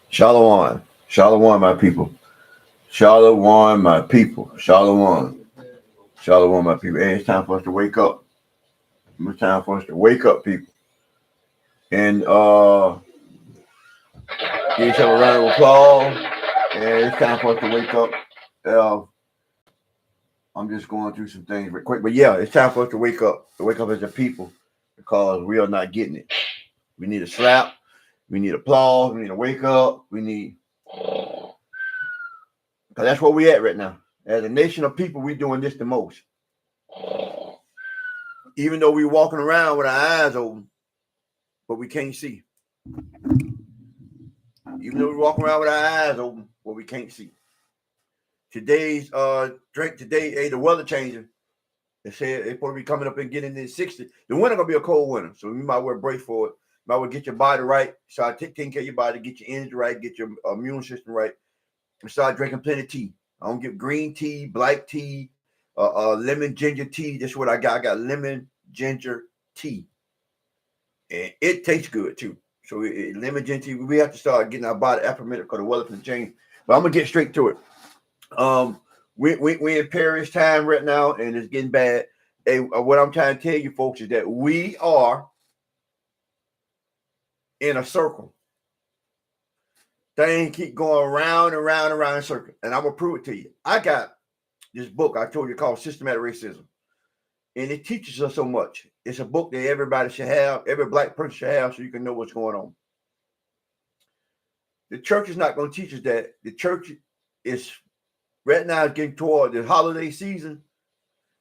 Shalom. Shalom, my people. Shalom, my people. Shalom. Shalom, my people. Hey, it's time for us to wake up. It's time for us to wake up, people. And give yourself a round of applause. And it's time for us to wake up. Uh, I'm just going through some things real quick. But yeah, it's time for us to wake up. To wake up as a people because we are not getting it. We need a slap. We need applause. We need to wake up. We need, because that's where we at right now. As a nation of people, we're doing this the most. Even though we're walking around with our eyes open, but we can't see. Even though we're walking around with our eyes open, but we can't see. Today's drink today, the weather changing. They said it's supposed to be coming up and getting in the 60s. The winter gonna be a cold winter, so you might well brace for it. Might well get your body right. Start taking care of your body, get your energy right, get your immune system right, and start drinking plenty of tea. I don't get green tea, black tea, lemon ginger tea. That's what I got. I got lemon ginger tea, and it tastes good too. So lemon ginger tea. We have to start getting our body acclimated because the weather can change. But I'm gonna get straight to it. We in Paris time right now, and it's getting bad. And what I'm trying to tell you folks is that we are in a circle. Things keep going around and around and around in a circle. And I'm gonna prove it to you. I got this book I told you called Systematic Racism. And it teaches us so much. It's a book that everybody should have, every black person should have, so you can know what's going on. The church is not going to teach us that. The church is right now getting toward the holiday season.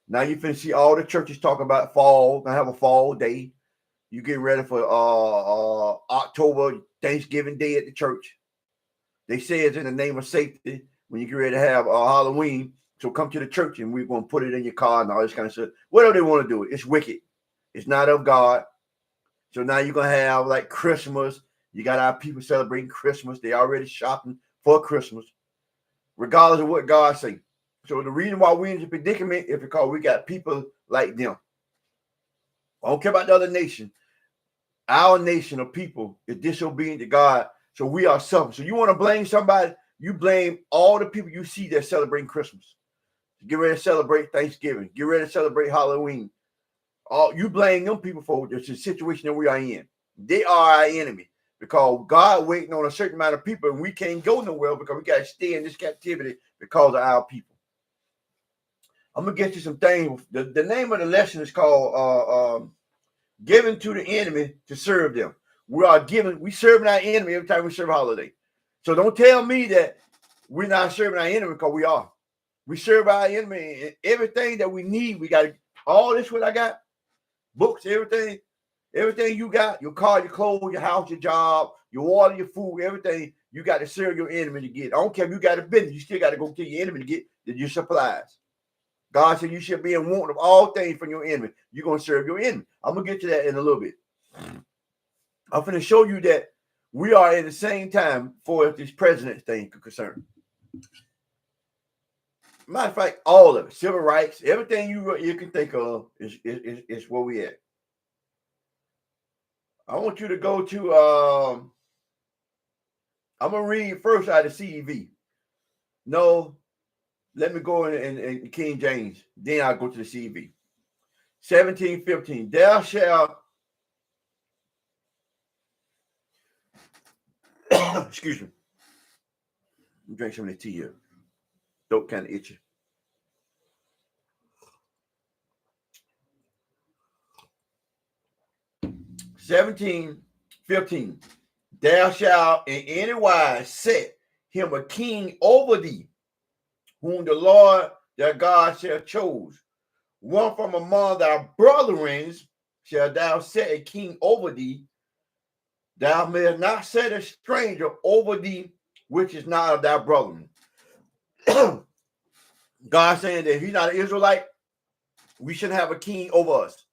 Now you finna see all the churches talk about fall. Gonna have a fall day. You get ready for October, Thanksgiving Day at the church. They say it's in the name of safety when you get ready to have Halloween. So come to the church and we're going to put it in your car and all this kind of stuff. Whatever they want to do, it's wicked. It's not of God. So now you're going to have like Christmas. You got our people celebrating Christmas. They already shopping for Christmas, regardless of what God say. So the reason why we're in this predicament is because we got people like them. I don't care about the other nation. Our nation of people is disobedient to God. So we are suffering. So you want to blame somebody, you blame all the people you see that celebrating Christmas. Get ready to celebrate Thanksgiving. Get ready to celebrate Halloween. You blame them people for the situation that we are in. They are our enemy because God waiting on a certain amount of people and we can't go nowhere because we got to stay in this captivity because of our people. I'm going to get you some things. The name of the lesson is called Giving to the Enemy to Serve Them. We serving our enemy every time we serve a holiday. So don't tell me that we're not serving our enemy because we are. We serve our enemy and everything that we need. We got all this what I got, books, everything you got, your car, your clothes, your house, your job, your water, your food, everything you got to serve your enemy to get. I don't care if you got a business, you still got to go to your enemy to get your supplies. God said you should be in want of all things from your enemy. You're going to serve your enemy. I'm going to get to that in a little bit. I'm going to show you that we are in the same time for this president thing concerned. Matter of fact, all of it, civil rights, everything you can think of is where we at. I want you to go to, I'm going to read first out of CEV. No, let me go in King James. Then I'll go to the CEV. 17:15. Thou shalt, excuse me. Drink some of the tea here. Throat kind of itchy. (17:15). Thou shalt in any wise set him a king over thee, whom the Lord their God shall choose. One from among thy brethren shall thou set a king over thee. Thou mayest not set a stranger over thee, which is not of thy brethren. God saying that if he's not an Israelite, we shouldn't have a king over us.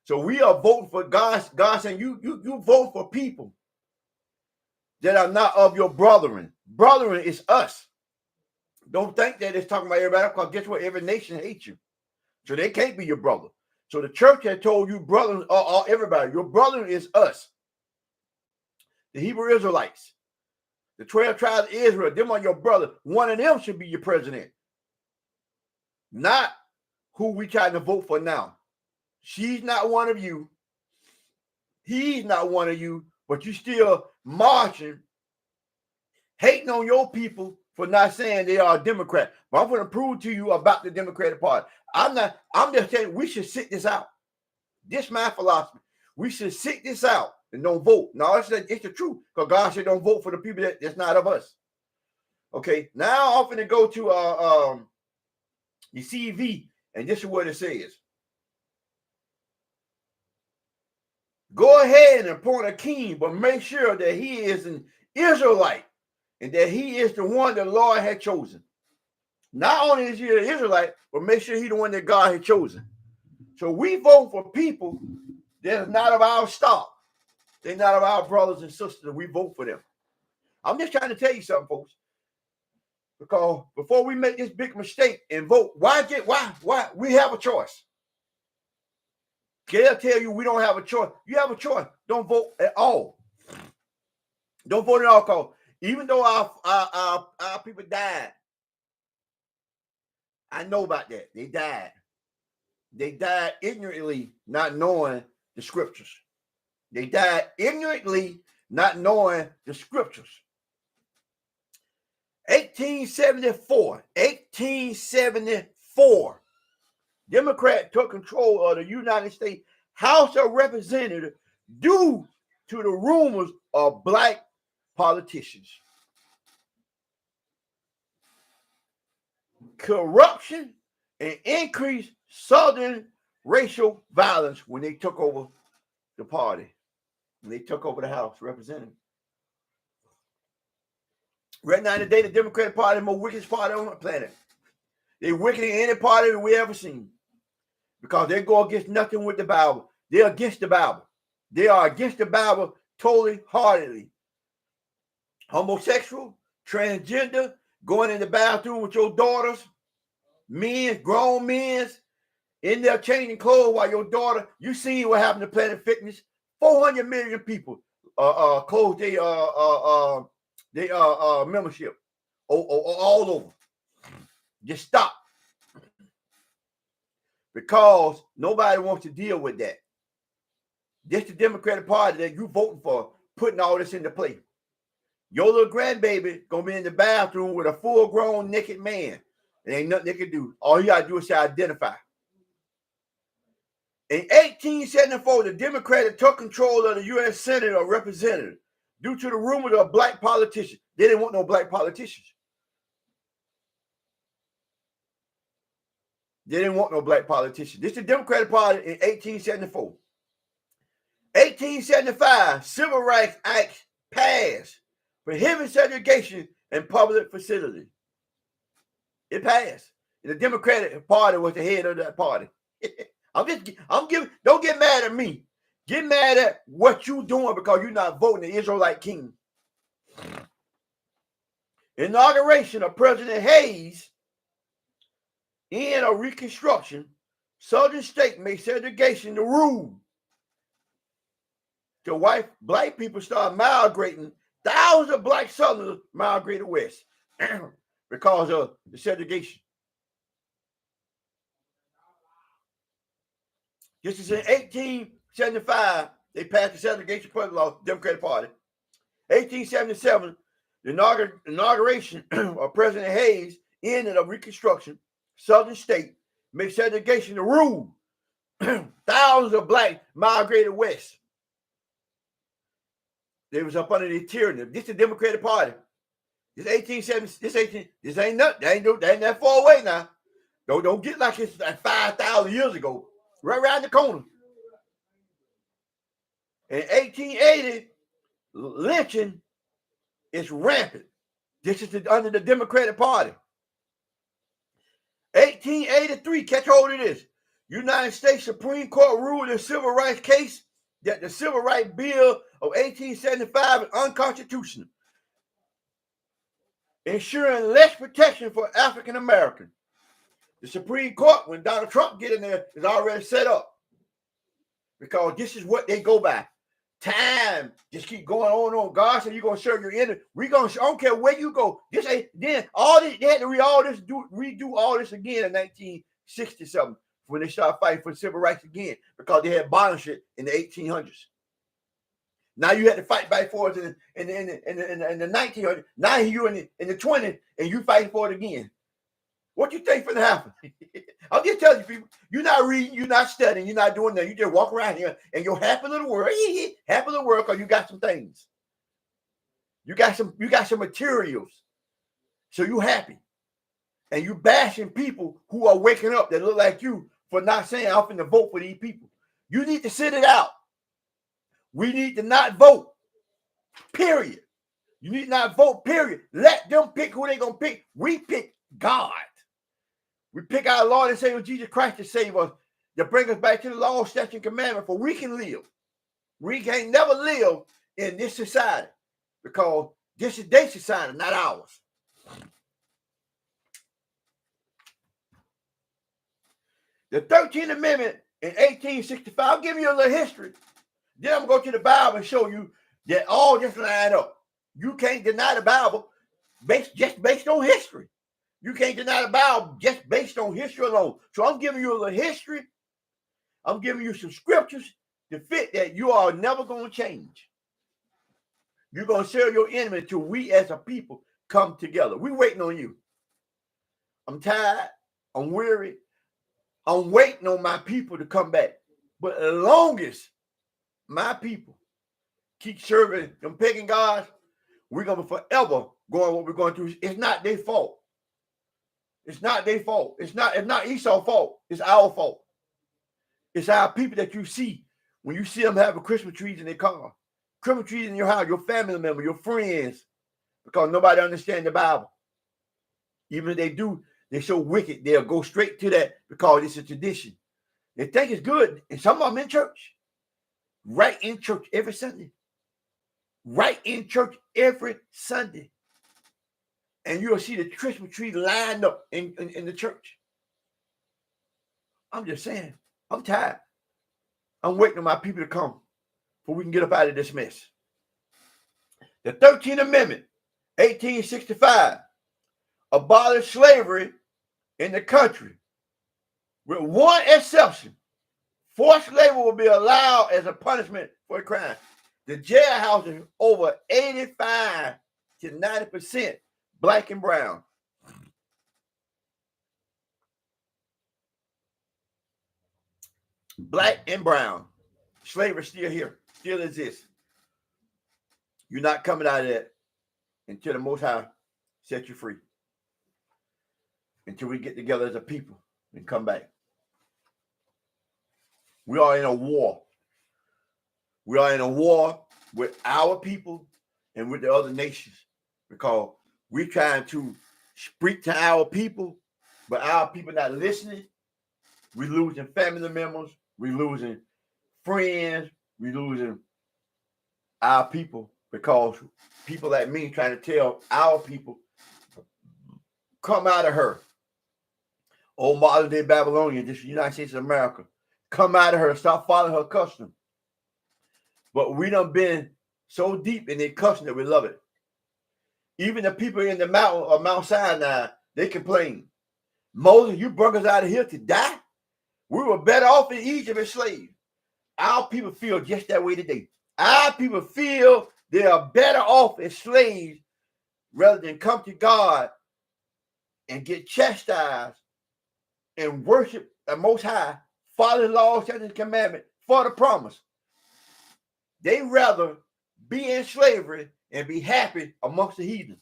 So we are voting for God. God saying you vote for people that are not of your brethren. Brethren is us. Don't think that it's talking about everybody, because guess what? Every nation hates you. So they can't be your brother. So the church had told you brothers are everybody. Your brother is us, the Hebrew Israelites. The 12 tribes of Israel, them are your brother. One of them should be your president. Not who we trying to vote for now. She's not one of you. He's not one of you, but you still marching, hating on your people for not saying they are a Democrat. But I'm going to prove to you about the Democratic Party. I'm just saying we should sit this out. This my philosophy. We should sit this out and don't vote. No, it's the truth. Because God said don't vote for the people that's not of us. Okay, now I'm going to go to the CV, and this is what it says. Go ahead and appoint a king, but make sure that he is an Israelite and that he is the one the Lord had chosen. Not only is he an Israelite, but make sure he's the one that God had chosen. So we vote for people that are not of our stock. They're not of our brothers and sisters. We vote for them. I'm just trying to tell you something, folks. Because before we make this big mistake and vote, why we have a choice. They'll tell you we don't have a choice. You have a choice. Don't vote at all. Don't vote at all. Because even though our people died, I know about that. They died. They died ignorantly, not knowing the scriptures. They died ignorantly, not knowing the scriptures. 1874. Democrat took control of the United States House of Representatives due to the rumors of black politicians. Corruption and increased Southern racial violence when they took over the party, when they took over the House of Representatives. Right now today, the Democratic Party is the most wickedest party on the planet. They're wicked in any party that we ever seen. Because they go against nothing with the Bible. They're against the Bible. They are against the Bible totally heartedly. Homosexual, transgender, going in the bathroom with your daughters, men, grown men, in there changing clothes while your daughter, you seen what happened to Planet Fitness. 400 million people closed their membership all over. Just stop. Because nobody wants to deal with that. This the Democratic Party that you voting for, putting all this into play. Your little grandbaby gonna be in the bathroom with a full-grown naked man. There ain't nothing they can do. All you gotta do is say identify. In 1874, the Democrats took control of the U.S. Senate of Representatives due to the rumors of black politicians. They didn't want no black politicians. They didn't want no black politicians. This is the Democratic Party in 1874. 1875, Civil Rights Act passed, prohibiting segregation in public facilities. It passed. And the Democratic Party was the head of that party. Don't get mad at me. Get mad at what you doing because you're not voting the Israelite king. Inauguration of President Hayes in a reconstruction, Southern state made segregation the rule. The black people started migrating. Thousands of black Southerners migrated west because of the segregation. This is in 1875. They passed the segregation law, Democratic Party. 1877, the inauguration of President Hayes ended a reconstruction. Southern state made segregation the rule. Thousands of blacks migrated west. They was up under the tyranny. This is the Democratic Party. This 1870. This ain't nothing. That ain't that far away now. Don't get like it's like 5,000 years ago. Right around the corner. In 1880, lynching is rampant. This is under the Democratic Party. 1883, catch hold of this. United States Supreme Court ruled in civil rights case that the Civil Rights Bill of 1875 is unconstitutional, ensuring less protection for African Americans. The Supreme Court, when Donald Trump get in there, is already set up because this is what they go by. time just keep going on and on. God said you're gonna serve your enemy. I don't care where you go. This ain't then all this. They had to redo all this again in 1967 when they started fighting for civil rights again because they had abolished it in the 1800s. Now you had to fight back for it in the 1900s. Now you in the 20s and you fighting for it again. What you think finna happen? I'm just telling you, people, you're not reading, you're not studying, you're not doing that. You just walk around here and you're happy little world. Happy little world because you got some things. You got some materials. So you happy. And you bashing people who are waking up that look like you for not saying I'm finna vote for these people. You need to sit it out. We need to not vote. Period. You need to not vote, period. Let them pick who they gonna pick. We pick God. We pick our Lord and Savior Jesus Christ to save us, to bring us back to the law, statute, and commandment, for we can live. We can't never live in this society because this is their society, not ours. The 13th Amendment in 1865, I'll give you a little history. Then I'm going to go to the Bible and show you that all this line up. You can't deny the Bible just based on history. You can't deny the Bible just based on history alone. So I'm giving you a little history. I'm giving you some scriptures to fit that you are never going to change. You're going to serve your enemy until we as a people come together. We're waiting on you. I'm tired. I'm weary. I'm waiting on my people to come back. But as long as my people keep serving them pagan gods, we're going to forever going what we're going through. It's not their fault. It's not their fault. It's not Esau's fault. It's our fault. It's our people that you see when you see them having Christmas trees in their car, Christmas trees in your house, your family member, your friends, because nobody understands the Bible. Even if they do, they're so wicked, they'll go straight to that because it's a tradition. They think it's good, and some of them in church, right in church every Sunday. Right in church every Sunday. And you'll see the Christmas tree lined up in the church. I'm just saying, I'm tired. I'm waiting on my people to come so we can get up out of this mess. The 13th Amendment, 1865, abolished slavery in the country. With one exception, forced labor will be allowed as a punishment for a crime. The jailhouse is over 85 to 90% black and brown. Black and brown. Slavery still here, still exists. You're not coming out of that until the Most High set you free. Until we get together as a people and come back. We are in a war. We are in a war with our people and with the other nations because we're trying to speak to our people, but our people not listening. We're losing family members. We're losing friends. We're losing our people because people like me trying to tell our people, come out of her. Old modern day Babylonian, this is the United States of America. Come out of her. Stop following her custom. But we done been so deep in their custom that we love it. Even the people in the mountain of Mount Sinai, they complain. Moses, you brought us out of here to die? We were better off in Egypt as slaves. Our people feel just that way today. Our people feel they are better off as slaves rather than come to God and get chastised and worship the Most High, follow the law, statutes, and commandment for the promise. They rather be in slavery and be happy amongst the heathens.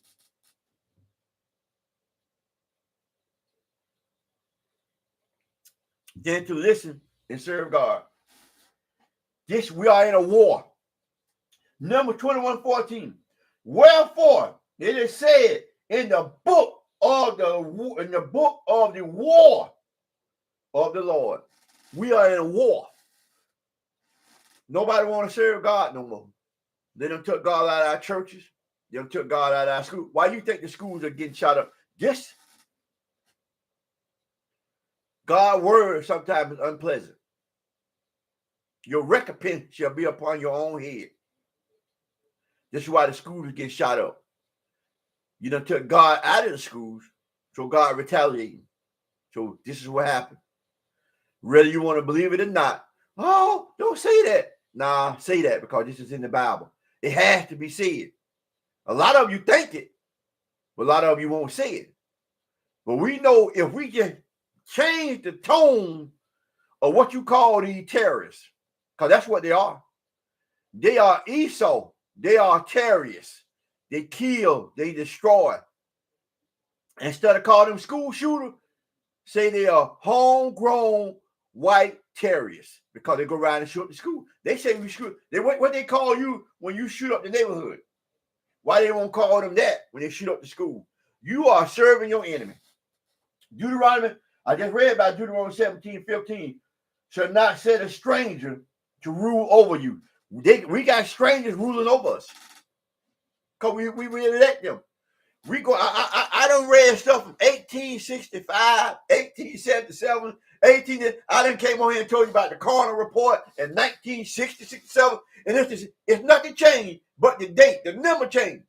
Than to listen and serve God. This, we are in a war. Number 21:14. Wherefore it is said in the book of the war of the Lord. We are in a war. Nobody want to serve God no more. They done took God out of our churches. They done took God out of our schools. Why do you think the schools are getting shot up? This God's word sometimes is unpleasant. Your recompense shall be upon your own head. This is why the schools get shot up. You done took God out of the schools, so God retaliating. So this is what happened. Whether you want to believe it or not, oh, don't say that. Nah, say that because this is in the Bible. It has to be said. A lot of you think it, but a lot of you won't say it. But we know if we just change the tone of what you call these terrorists, because that's what they are. They are Esau. They are terrorists. They kill, they destroy. Instead of calling them school shooters, say they are homegrown white terrorists because they go around and shoot up the school. They say we shoot. What they call you when you shoot up the neighborhood? Why they won't call them that when they shoot up the school? You are serving your enemy. Deuteronomy, I just read about Deuteronomy 17:15. Shall not set a stranger to rule over you. We got strangers ruling over us. Because we really let them. We go. I done read stuff from 1865, 1877, I done came on here and told you about the coroner report in 1960, 67, and it's nothing changed but the date, the number changed.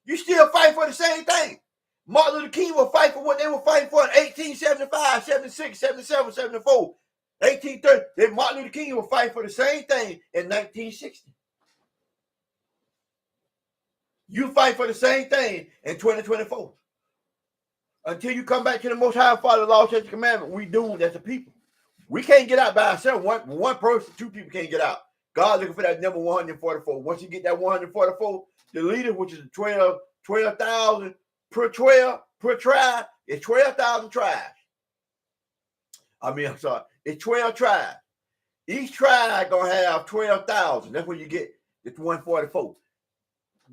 You still fight for the same thing. Martin Luther King will fight for what they were fighting for in 1875, 76, 77, 74, 1830. Martin Luther King will fight for the same thing in 1960. You fight for the same thing in 2024. Until you come back to the Most High, Father, the law, statutes, commandment, we doomed as a people. We can't get out by ourselves. One person, two people can't get out. God looking for that number 144. Once you get that 144, the leader, which is 12,000 per tribe, it's 12,000 tribes. I'm sorry, it's 12 tribes. Each tribe gonna have 12,000. That's where you get the 144.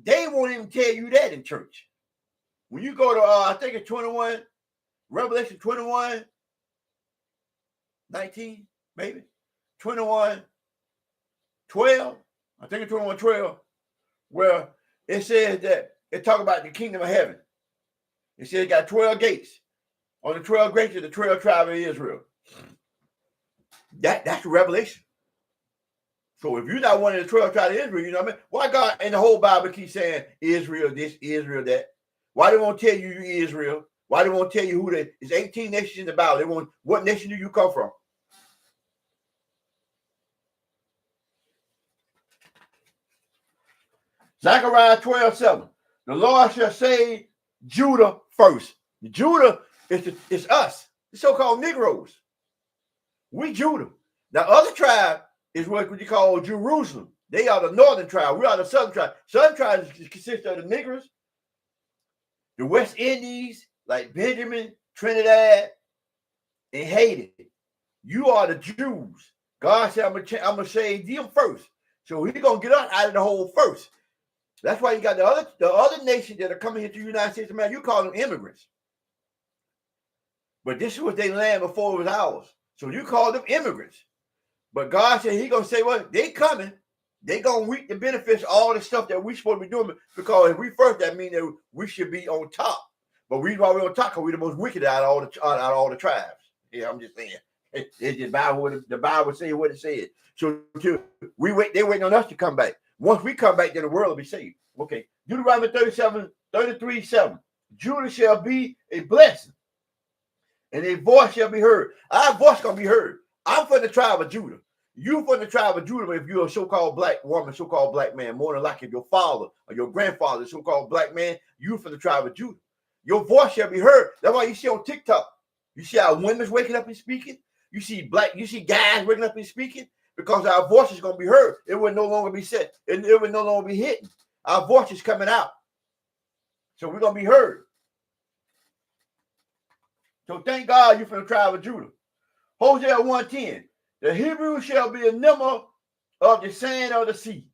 They won't even tell you that in church. When you go to, I think it's 21, Revelation 21, 19, maybe, 21, 12, I think it's 21, 12, where it says that, it talk about the kingdom of heaven. It says it got 12 gates. On the 12 gates of the 12 tribes of Israel. That's the revelation. So if you're not one of the 12 tribes of Israel, you know what I mean? Why God in the whole Bible keeps saying Israel this, Israel that? Why they won't tell you Israel? Why they won't tell you who they? It's 18 nations in the Bible. They want, what nation do you come from? Zechariah 12:7. The Lord shall save Judah first. Judah is us, the so-called Negroes. We Judah. The other tribe is what you call Jerusalem. They are the northern tribe. We are the southern tribe. Southern tribes consist of the Negroes, the West Indies, like Benjamin, Trinidad, and Haiti. You are the Jews. God said, I'm going to save them first. So he's going to get us out of the hole first. That's why you got the other nations that are coming here to the United States of America. You call them immigrants. But this is what they land before it was ours. So you call them immigrants. But God said he's going to say, well, they coming. They going to reap the benefits of all the stuff that we supposed to be doing. Because if we first, that means that we should be on top. But we why we're on top because we're the most wicked out of all the tribes. Yeah, I'm just saying. It's just the Bible say what it said. So they waiting on us to come back. Once we come back, then the world will be saved. Okay. Deuteronomy 33:7. Judah shall be a blessing, and a voice shall be heard. Our voice gonna be heard. I'm from the tribe of Judah. You from the tribe of Judah. If you're a so-called black woman, so-called black man, more than likely your father or your grandfather, so-called black man, you from the tribe of Judah. Your voice shall be heard. That's why you see on TikTok, you see our women's waking up and speaking. You see guys waking up and speaking. Because our voice is going to be heard. It will no longer be said. It will no longer be hidden. Our voice is coming out. So we're going to be heard. So thank God you're from the tribe of Judah. Hosea 1:10. The Hebrew shall be a number of the sand of the sea.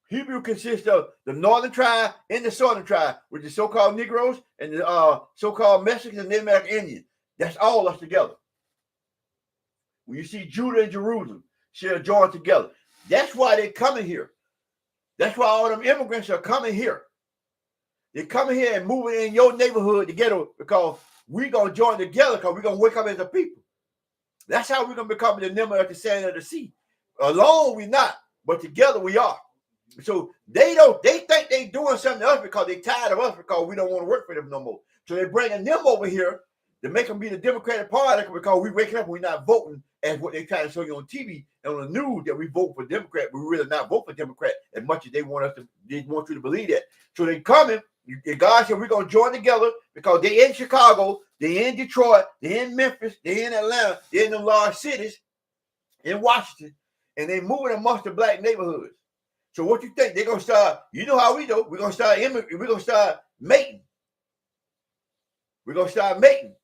Hebrew consists of the northern tribe and the southern tribe, which is so-called Negroes and the so-called Mexicans and Native American Indians. That's all us together. When you see Judah and Jerusalem, shall join together. That's why they're coming here. That's why all them immigrants are coming here. They're coming here and moving in your neighborhood together because we're going to join together because we're going to wake up as a people. That's how we're going to become the number of the sand of the sea. Alone we not, but together we are. So they think they doing something to us because they tired of us because we don't want to work for them no more. So they're bringing them over here to make them be the Democratic Party because we waking up and we're not voting as what they try to show you on TV and on the news that we vote for Democrat. We really not vote for Democrat as much as they want you to believe that. So they coming. God said we're gonna join together because they in Chicago, they in Detroit, they in Memphis, they in Atlanta, they in the large cities, in Washington, and they moving amongst the black neighborhoods. So what you think they're gonna start? You know how we do. We're gonna start mating. We're gonna start mating,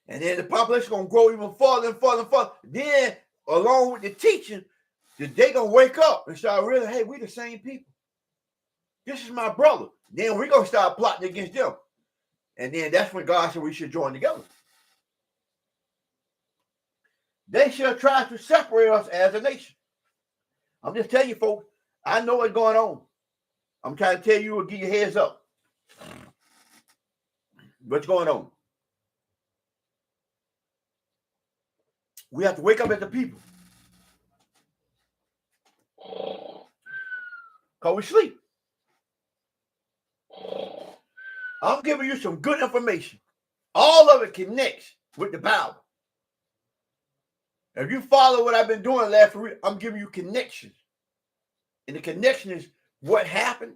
and then the population gonna grow even further and further and further. Then, along with the teaching, they gonna wake up and start realizing, hey, we the same people. This is my brother. Then we're gonna start plotting against them, and then that's when God said we should join together. They shall try to separate us as a nation. I'm just telling you, folks. I know what's going on. I'm trying to tell you or give you a heads up. What's going on? We have to wake up as the people. Because we sleep. I'm giving you some good information. All of it connects with the Bible. If you follow what I've been doing the last week, I'm giving you connections. And the connection is what happened,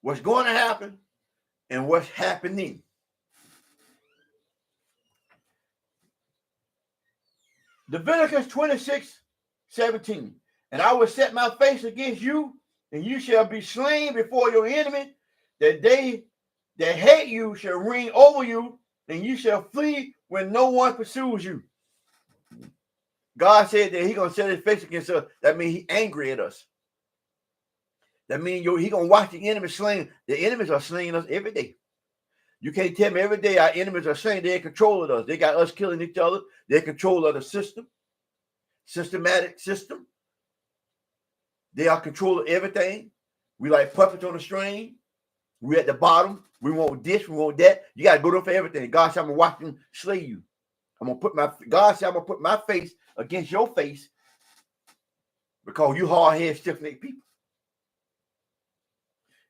what's going to happen, and what's happening. Leviticus 26:17. And I will set my face against you, and you shall be slain before your enemy, that they that hate you shall reign over you, and you shall flee when no one pursues you. God said that he's going to set his face against us. That means he's angry at us. That means he's going to watch the enemy slain. The enemies are slaying us every day. You can't tell me every day our enemies are saying they're in control of us. They got us killing each other. They're in control of the system, systematic system. They are control of everything. We like puppets on a string. We at the bottom. We want this, we want that. You got to go there for everything. God said, I'm going to watch them slay you. God said, I'm going to put my face against your face because you hard-headed, stiff-necked people.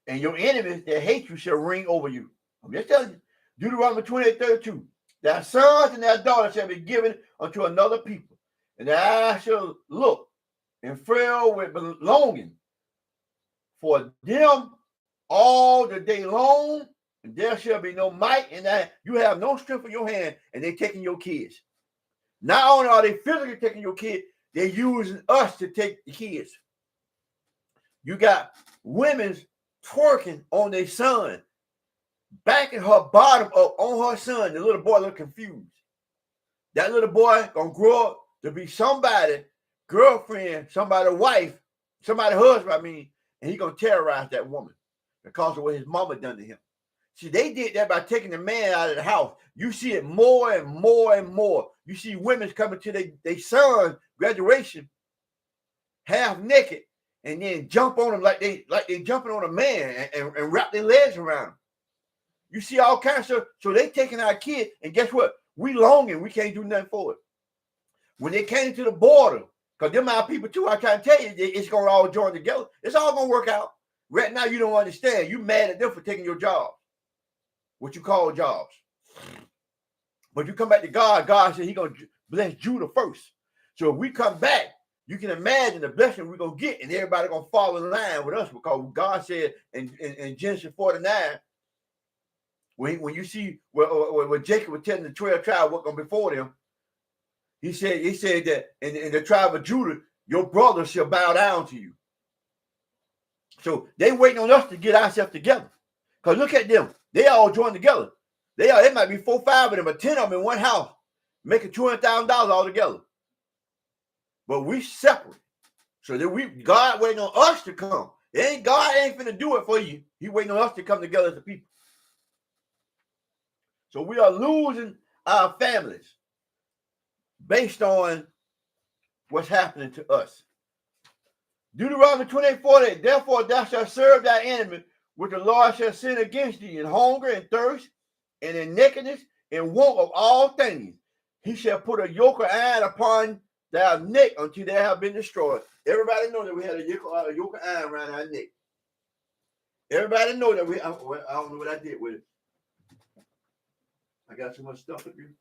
And your enemies that hate you shall reign over you. I'm just telling you. Deuteronomy 28:32. Thy sons and thy daughters shall be given unto another people, and I shall look and frail with belonging for them all the day long, and there shall be no might in that. You have no strength in your hand, and they're taking your kids. Not only are they physically taking your kid, they're using us to take the kids. You got women's twerking on their son, backing her bottom up on her son. The little boy look confused. That little boy gonna grow up to be somebody, girlfriend, somebody wife, somebody husband, and he gonna terrorize that woman because of what his mama done to him. See, they did that by taking the man out of the house. You see it more and more and more. You see women coming to their son's graduation half naked and then jump on them like they jumping on a man and wrap their legs around them. You see all kinds of stuff. So they taking our kid, and guess what? We longing. We can't do nothing for it. When they came to the border, because them our people too, I try to tell you, it's going to all join together. It's all going to work out. Right now, you don't understand. You mad at them for taking your job. What you call jobs. But you come back to God, God said he's going to bless Judah first. So if we come back, you can imagine the blessing we're going to get, and everybody going to fall in line with us because God said in Genesis 49, when you see what Jacob was telling the 12 tribes what going before them, he said that in the tribe of Judah, your brothers shall bow down to you. So they waiting on us to get ourselves together. Because look at them. They all joined together. They might be 4 or 5 of them, or 10 of them in one house, making $200,000 all together. But we separate. So that God waiting on us to come. God ain't finna do it for you. He waiting on us to come together as a people. So we are losing our families based on what's happening to us. Deuteronomy 28:48. Therefore thou shalt serve thy enemy, which the Lord shall send against thee in hunger and thirst, and in nakedness and want of all things. He shall put a yoke of iron upon their neck until they have been destroyed. Everybody know that we had a yoke of iron around our neck. Everybody know that I don't know what I did with it. I got so much stuff up here.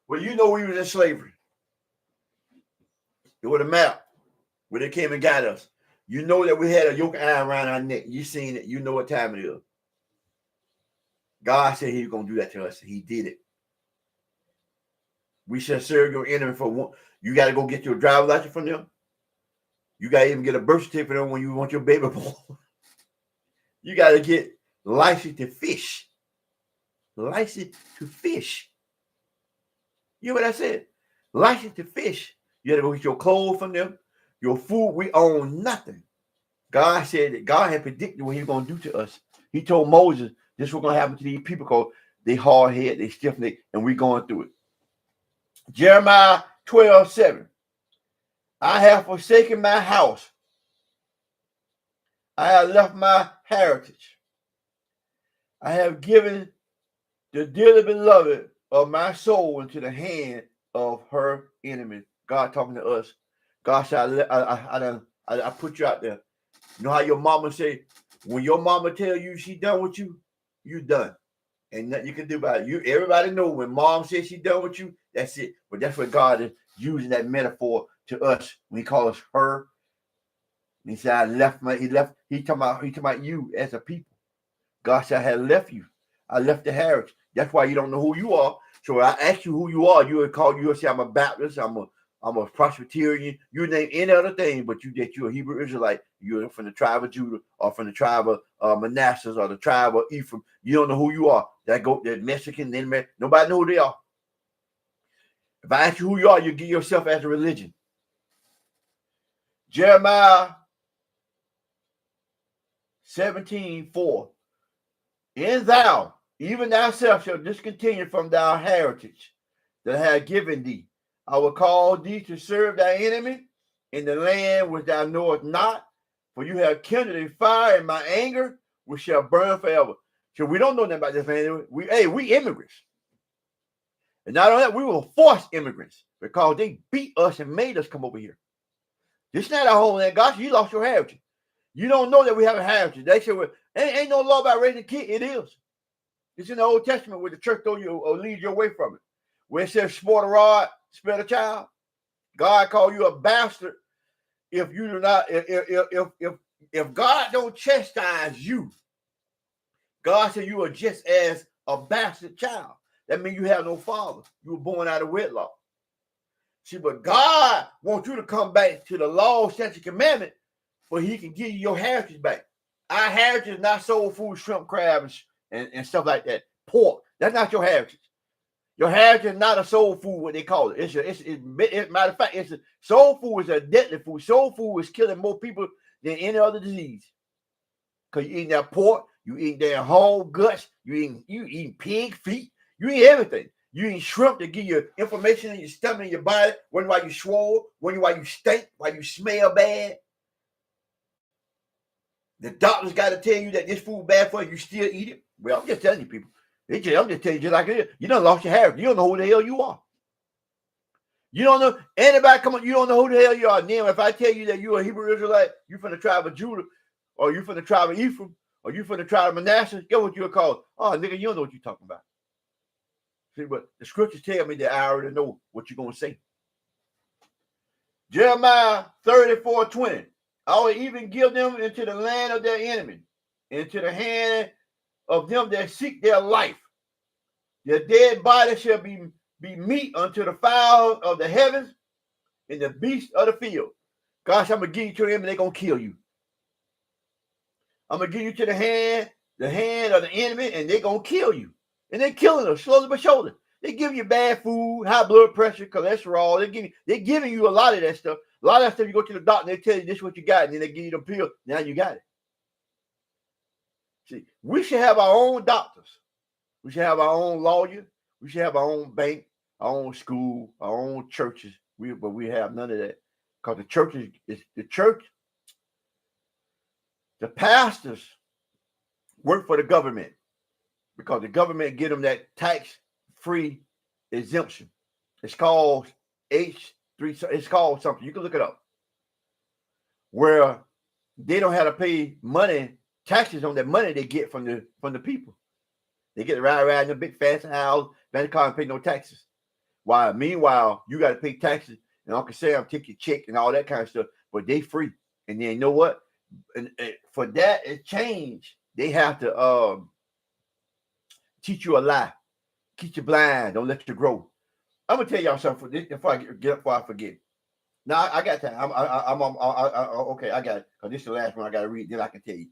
Well, you know we was in slavery. It was a map where they came and got us. You know that we had a yoke of iron around our neck. You seen it. You know what time it is. God said he was going to do that to us. He did it. We shall serve your enemy for one. You got to go get your driver's license from them. You got to even get a birth certificate from them when you want your baby born. You got to get license to fish. License to fish. You know what I said? License to fish. You got to go get your clothes from them. Your food, we own nothing. God said that God had predicted what he was going to do to us. He told Moses, this was going to happen to these people because they hard head, they stiff neck, and we're going through it. Jeremiah 12:7. I have forsaken my house. I have left my heritage. I have given the dearly beloved of my soul into the hand of her enemy. God talking to us. God said, I put you out there. You know how your mama say, when your mama tell you she done with you, you done. And nothing you can do about it. Everybody know when mom says she done with you, that's it. But that's what God is using that metaphor to us when he calls us her. And he said, he talking about you as a people. God said, I had left you. I left the heritage. That's why you don't know who you are. So I ask you who you are. You would say, I'm a Baptist, I'm a Presbyterian. You name any other thing, but you're a Hebrew Israelite. You're from the tribe of Judah or from the tribe of Manasseh or the tribe of Ephraim. You don't know who you are. That Mexican, nobody know who they are. If I ask you who you are, you give yourself as a religion. Jeremiah 17:4. And thou, even thyself, shalt discontinue from thy heritage that I have given thee. I will call thee to serve thy enemy in the land which thou knowest not, for you have kindled a fire in my anger, which shall burn forever. So we don't know nothing about this man. We immigrants. And not only that, we were forced immigrants because they beat us and made us come over here. This is not our homeland. God, you lost your heritage. You don't know that we have a heritage. They say, well, ain't no law about raising a kid. It is. It's in the Old Testament where the church throw you or lead you away from it. Where it says, sport a rod, spare a child. God call you a bastard if you do not, if God don't chastise you. God said you are just as a bastard child. That means you have no father. You were born out of wedlock. See, but God wants you to come back to the law, statute, commandment, for he can give you your heritage back. Our heritage is not soul food, shrimp, crab, and stuff like that. Pork. That's not your heritage. Your heritage is not a soul food, what they call it. Matter of fact, soul food is a deadly food. Soul food is killing more people than any other disease. Because you eating that pork, you eating their whole guts, you eating pig feet, you eat everything. You eat shrimp to give you inflammation in your stomach and your body, wondering why you swole, wondering why you stink, why you smell bad. The doctors got to tell you that this food bad for you, you still eat it. Well, I'm just telling you, people. I'm just telling you just like it is. You done lost your heritage. You don't know who the hell you are. You don't know anybody come on. You don't know who the hell you are. Now, if I tell you that you're a Hebrew Israelite, you're from the tribe of Judah, or you're from the tribe of Ephraim, or you're from the tribe of Manasseh, guess what you're called? Oh, nigga, you don't know what you're talking about. See, but the scriptures tell me that I already know what you're going to say. Jeremiah 34:20. I will even give them into the land of their enemy, into the hand of them that seek their life. Their dead body shall be meat unto the fowl of the heavens and the beasts of the field. Gosh, I'm going to give you to them and they're going to kill you. I'm going to give you to the hand of the enemy, and they're going to kill you. And they're killing us slowly but surely. They give you bad food, high blood pressure, cholesterol. They're giving you a lot of that stuff. A lot of that stuff, you go to the doctor, they tell you this is what you got, and then they give you the pill. Now you got it. See, we should have our own doctors. We should have our own lawyer. We should have our own bank, our own school, our own churches. But we have none of that. Because the church, the pastors work for the government. Because the government get them that tax-free exemption. It's called It's called something. You can look it up. Where they don't have to pay taxes on that money they get from the people. They get to ride around in a big fancy house, fancy car, and pay no taxes. While meanwhile, you got to pay taxes, and Uncle Sam take your check and all that kind of stuff, but they free. And then you know what? And for that it changed. They have to teach you a lie, keep you blind, don't let you grow. I'm gonna tell y'all something before I forget. Now I got time. Okay. I got it because this is the last one I got to read. Then I can tell you.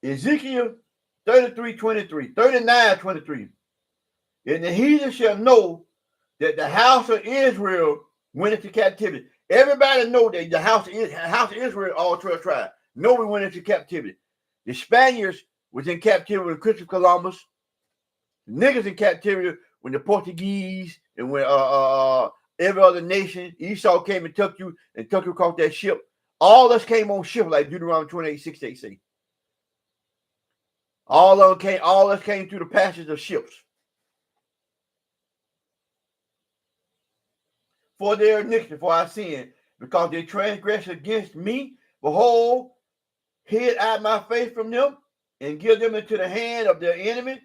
Ezekiel 33:23, 39:23. And the heathen shall know that the house of Israel went into captivity. Everybody know that the house of Israel, all 12 tribes, know we went into captivity. The Spaniards was in captivity when Christopher Columbus. The niggas in captivity when the Portuguese and when every other nation, Esau came and took you across that ship. All us came on ship like Deuteronomy 28:6 say. All us came through the passage of ships. For their iniquity, for our sin, because they transgressed against me, behold, hid I my face from them, and give them into the hand of their enemy.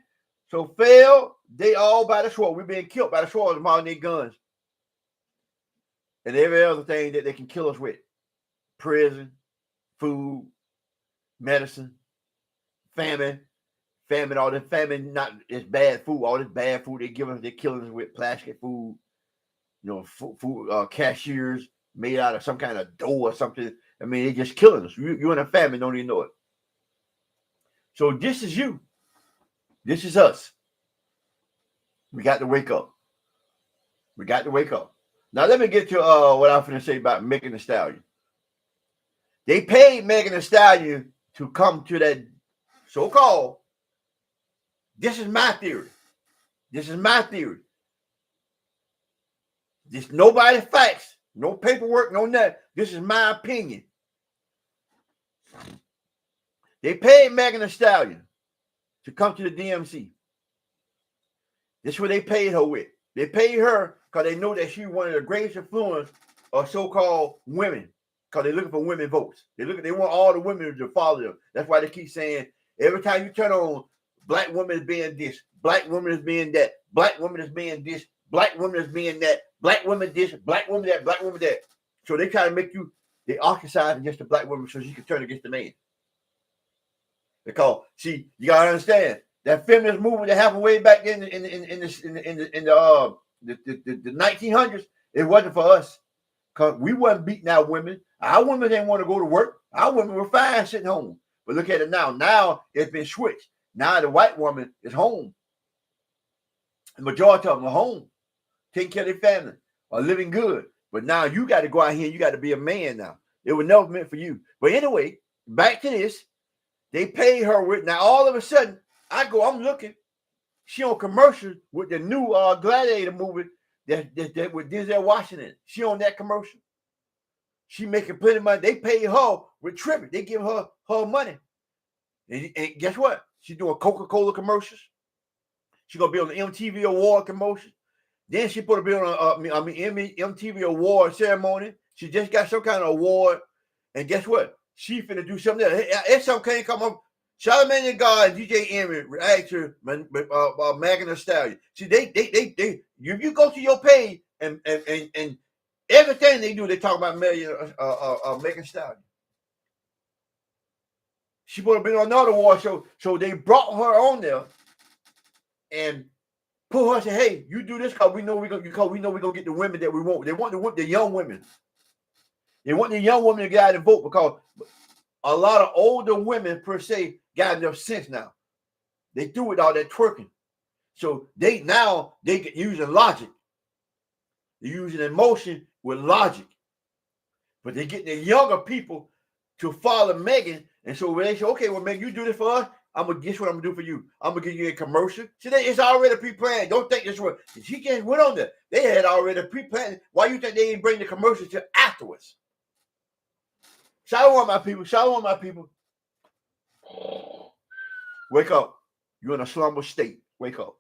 So fell they all by the sword. We're being killed by the sword of all their guns. And every other thing that they can kill us with. Prison, food, medicine, famine, all this famine, not it's bad food, all this bad food they give us, they're killing us with plastic food, food cashiers made out of some kind of dough or something. I mean, they're just killing us. You're in a famine, don't even know it. So this is you. This is us. We got to wake up. Now let me get to what I'm going to say about Megan Thee Stallion. They paid Megan Thee Stallion to come to that so-called. This is my theory. There's nobody facts, no paperwork, no nothing. This is my opinion. They paid Megan Thee Stallion to come to the DMC. This is what they paid her with. They paid her because they know that she's one of the greatest influence of so-called women. Because they're looking for women votes. They want all the women to follow them. That's why they keep saying every time you turn on, black women is being this, black women is being that, black women is being this, black women is being that, black women this, black women that, black women that. So they try to make you, they ostracize against the black woman so she can turn against the man. Because see, you gotta understand that feminist movement that happened way back in the 1900s. It wasn't for us because we wasn't beating our women. Our women didn't want to go to work. Our women were fine sitting home. But look at it now. Now it's been switched. Now the white woman is home. The majority of them are home, taking care of their family, are living good. But now you got to go out here and you got to be a man now. It was never meant for you. But anyway, back to this. They paid her with, now all of a sudden, I'm looking. She on commercial with the new Gladiator movie that with Denzel Washington. She on that commercial. She making plenty of money. They paid her with tripping. They give her money. And guess what? She's doing Coca-Cola commercials. She's going to be on the MTV Award commercial. Then she put a bill on MTV Award ceremony. She just got some kind of award. And guess what? She finna do something else. It's something come up. Charlamagne the God and DJ Envy react to Megan Thee Stallion. See, they you go to your page and everything they do, they talk about Megan Thee Stallion. She would have been on another award show, so they brought her on there and put her and say, "Hey, you do this because we know we're gonna get the women that we want. They want the young women. They want the young women to get out and vote because a lot of older women per se got enough sense now. They threw with all that twerking, so they get using logic. They're using emotion with logic, but they're getting the younger people to follow Megan. And so when they say, okay, well, Megan, you do this for us, I'm going to guess what I'm going to do for you. I'm going to get you a commercial. See, it's already pre-planned. Don't think this way. She just went on there. They had already pre-planned. Why you think they didn't bring the commercial till afterwards? Shalom, my people. Shalom, my people. Wake up. You're in a slumber state. Wake up.